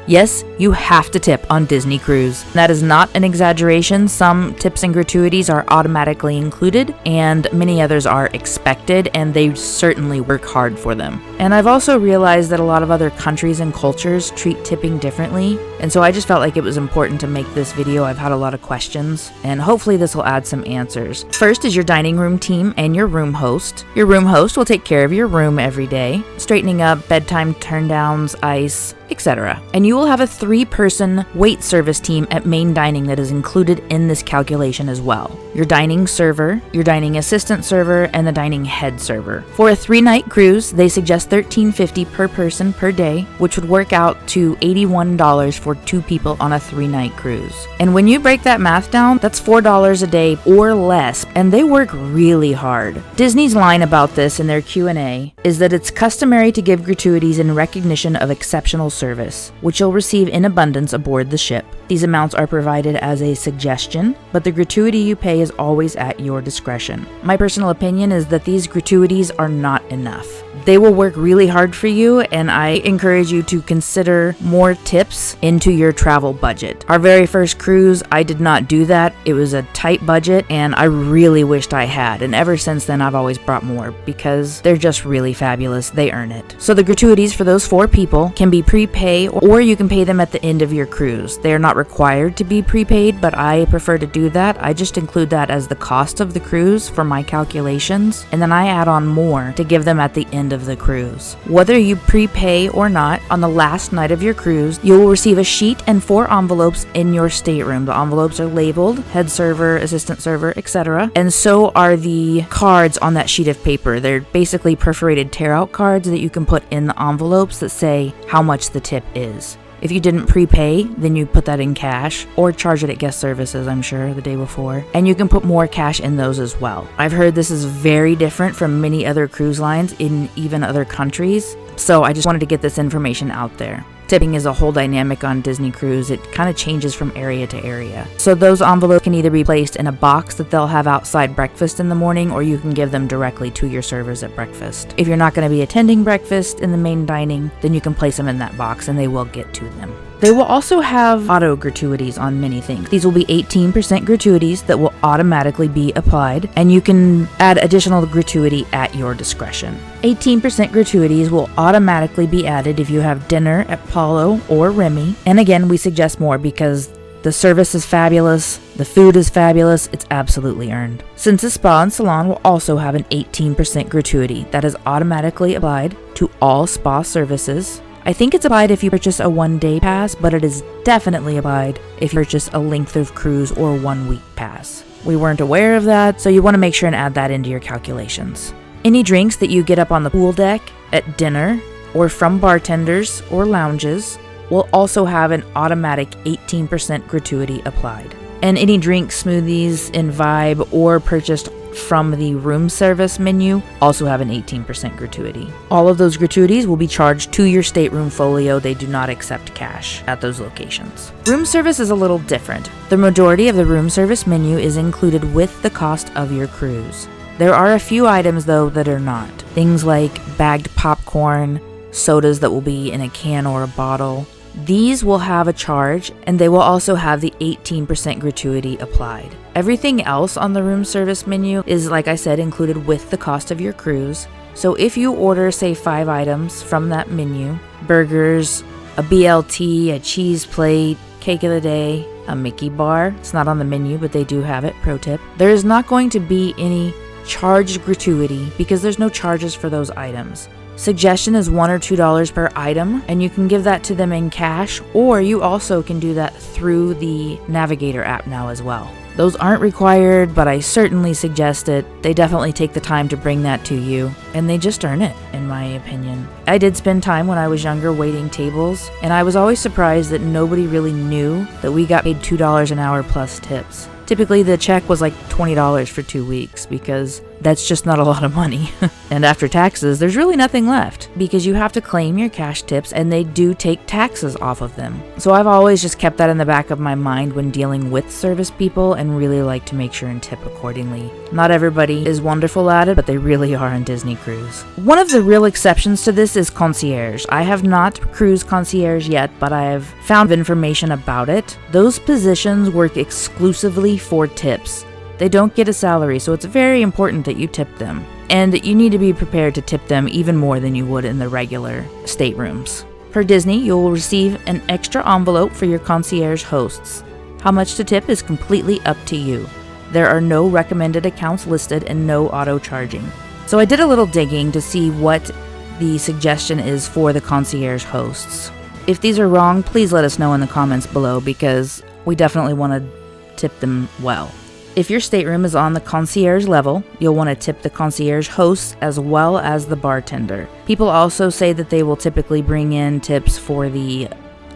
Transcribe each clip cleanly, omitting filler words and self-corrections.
Yes, you have to tip on Disney Cruise. That is not an exaggeration. Some tips and gratuities are automatically included, and many others are expected, and they certainly work hard for them. And I've also realized that a lot of other countries and cultures treat tipping differently, and so I just felt like it was important to make this video. I've had a lot of questions, and hopefully this will add some answers. First is your dining room team and your room host. Your room host will take care of your room every day, straightening up, bedtime turndowns, ice, etc. And you will have a 3-person wait service team at main dining that is included in this calculation as well. Your dining server, your dining assistant server, and the dining head server. For a 3-night cruise, they suggest $13.50 per person per day, which would work out to $81 for 2 people on a 3-night cruise. And when you break that math down, that's $4 a day or less, and they work really hard. Disney's line about this in their Q&A is that it's customary to give gratuities in recognition of exceptional service, which you'll receive in abundance aboard the ship. These amounts are provided as a suggestion, but the gratuity you pay is always at your discretion. My personal opinion is that these gratuities are not enough. They will work really hard for you, and I encourage you to consider more tips into your travel budget. Our very first cruise, I did not do that. It was a tight budget, and I really wished I had, and ever since then I've always brought more because they're just really fabulous. They earn it. So the gratuities for those 4 people can be prepay, or you can pay them at the end of your cruise. They are not required to be prepaid, but I prefer to do that. I just include that as the cost of the cruise for my calculations, and then I add on more to give them at the end of the cruise. Whether you prepay or not, on the last night of your cruise, you will receive a sheet and 4 envelopes in your stateroom. The envelopes are labeled head server, assistant server, etc. And so are the cards on that sheet of paper. They're basically perforated tear-out cards that you can put in the envelopes that say how much the tip is. If you didn't prepay, then you put that in cash or charge it at guest services, I'm sure, the day before. And you can put more cash in those as well. I've heard this is very different from many other cruise lines in even other countries, so I just wanted to get this information out there. Tipping is a whole dynamic on Disney Cruise. It kind of changes from area to area. So those envelopes can either be placed in a box that they'll have outside breakfast in the morning, or you can give them directly to your servers at breakfast. If you're not going to be attending breakfast in the main dining, then you can place them in that box and they will get to them. They will also have auto gratuities on many things. These will be 18% gratuities that will automatically be applied, and you can add additional gratuity at your discretion. 18% gratuities will automatically be added if you have dinner at Palo or Remy, and again, we suggest more because the service is fabulous, the food is fabulous, it's absolutely earned. Since Spa and Salon will also have an 18% gratuity that is automatically applied to all spa services. I think it's applied if you purchase a 1-day pass, but it is definitely applied if you purchase a length of cruise or 1-week pass. We weren't aware of that, so you want to make sure and add that into your calculations. Any drinks that you get up on the pool deck, at dinner, or from bartenders or lounges will also have an automatic 18% gratuity applied. And any drinks, smoothies, in Vibe, or purchased from the room service menu also have an 18% gratuity. All of those gratuities will be charged to your stateroom folio. They do not accept cash at those locations. Room service is a little different. The majority of the room service menu is included with the cost of your cruise. There are a few items though that are not. Things like bagged popcorn, sodas that will be in a can or a bottle. These will have a charge, and they will also have the 18% gratuity applied. Everything else on the room service menu is, like I said, included with the cost of your cruise. So if you order, say, 5 items from that menu, burgers, a BLT, a cheese plate, cake of the day, a Mickey bar, it's not on the menu, but they do have it, pro tip, there is not going to be any charged gratuity because there's no charges for those items. Suggestion is $1 or $2 per item, and you can give that to them in cash, or you also can do that through the Navigator app now as well. Those aren't required, but I certainly suggest it. They definitely take the time to bring that to you, and they just earn it, in my opinion. I did spend time when I was younger waiting tables, and I was always surprised that nobody really knew that we got paid $2 an hour plus tips. Typically, the check was like $20 for 2 weeks because That's just not a lot of money. And after taxes, there's really nothing left because you have to claim your cash tips and they do take taxes off of them. So I've always just kept that in the back of my mind when dealing with service people and really like to make sure and tip accordingly. Not everybody is wonderful at it, but they really are on Disney Cruise. One of the real exceptions to this is concierge. I have not cruised concierge yet, but I have found information about it. Those positions work exclusively for tips. They don't get a salary, so it's very important that you tip them. And you need to be prepared to tip them even more than you would in the regular staterooms. For Disney, you will receive an extra envelope for your concierge hosts. How much to tip is completely up to you. There are no recommended accounts listed and no auto charging. So I did a little digging to see what the suggestion is for the concierge hosts. If these are wrong, please let us know in the comments below because we definitely want to tip them well. If your stateroom is on the concierge level, you'll want to tip the concierge hosts as well as the bartender. People also say that they will typically bring in tips for the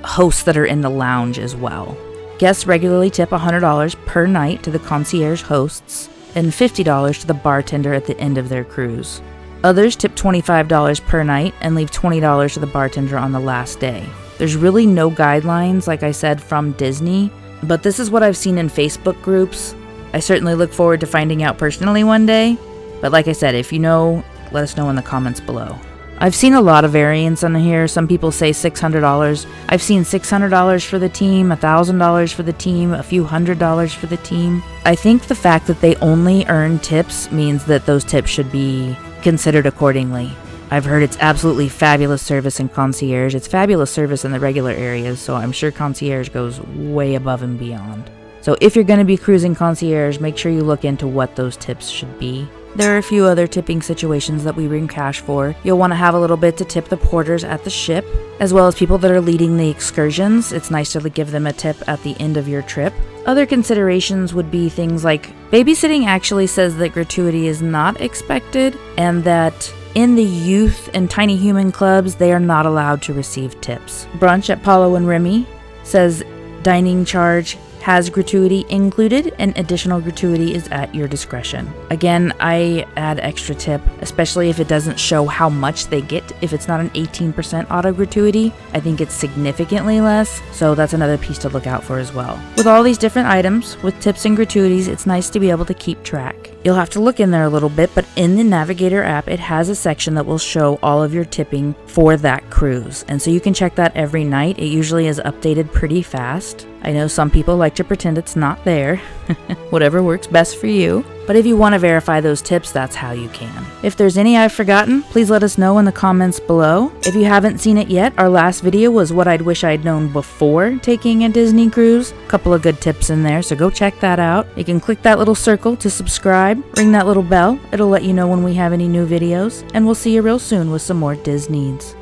hosts that are in the lounge as well. Guests regularly tip $100 per night to the concierge hosts and $50 to the bartender at the end of their cruise. Others tip $25 per night and leave $20 to the bartender on the last day. There's really no guidelines, like I said, from Disney, but this is what I've seen in Facebook groups. I certainly look forward to finding out personally one day, but like I said, if you know, let us know in the comments below. I've seen a lot of variants on here. Some people say $600. I've seen $600 for the team, $1,000 for the team, a few $100s for the team. I think the fact that they only earn tips means that those tips should be considered accordingly. I've heard it's absolutely fabulous service in concierge. It's fabulous service in the regular areas, so I'm sure concierge goes way above and beyond. So if you're going to be cruising concierge, make sure you look into what those tips should be. There are a few other tipping situations that we bring cash for. You'll want to have a little bit to tip the porters at the ship, as well as people that are leading the excursions. It's nice to give them a tip at the end of your trip. Other considerations would be things like babysitting actually says that gratuity is not expected and that in the youth and tiny human clubs, they are not allowed to receive tips. Brunch at Paulo and Remy says dining charge has gratuity included and additional gratuity is at your discretion. Again, I add extra tip, especially if it doesn't show how much they get. If it's not an 18% auto gratuity, I think it's significantly less, so that's another piece to look out for as well. With all these different items, with tips and gratuities, it's nice to be able to keep track. You'll have to look in there a little bit, but in the Navigator app, it has a section that will show all of your tipping for that cruise. And so you can check that every night. It usually is updated pretty fast. I know some people like to pretend it's not there. Whatever works best for you. But if you want to verify those tips, that's how you can. If there's any I've forgotten, please let us know in the comments below. If you haven't seen it yet, our last video was what I'd wish I'd known before taking a Disney cruise. A couple of good tips in there, so go check that out. You can click that little circle to subscribe, ring that little bell. It'll let you know when we have any new videos, and we'll see you real soon with some more Disneys.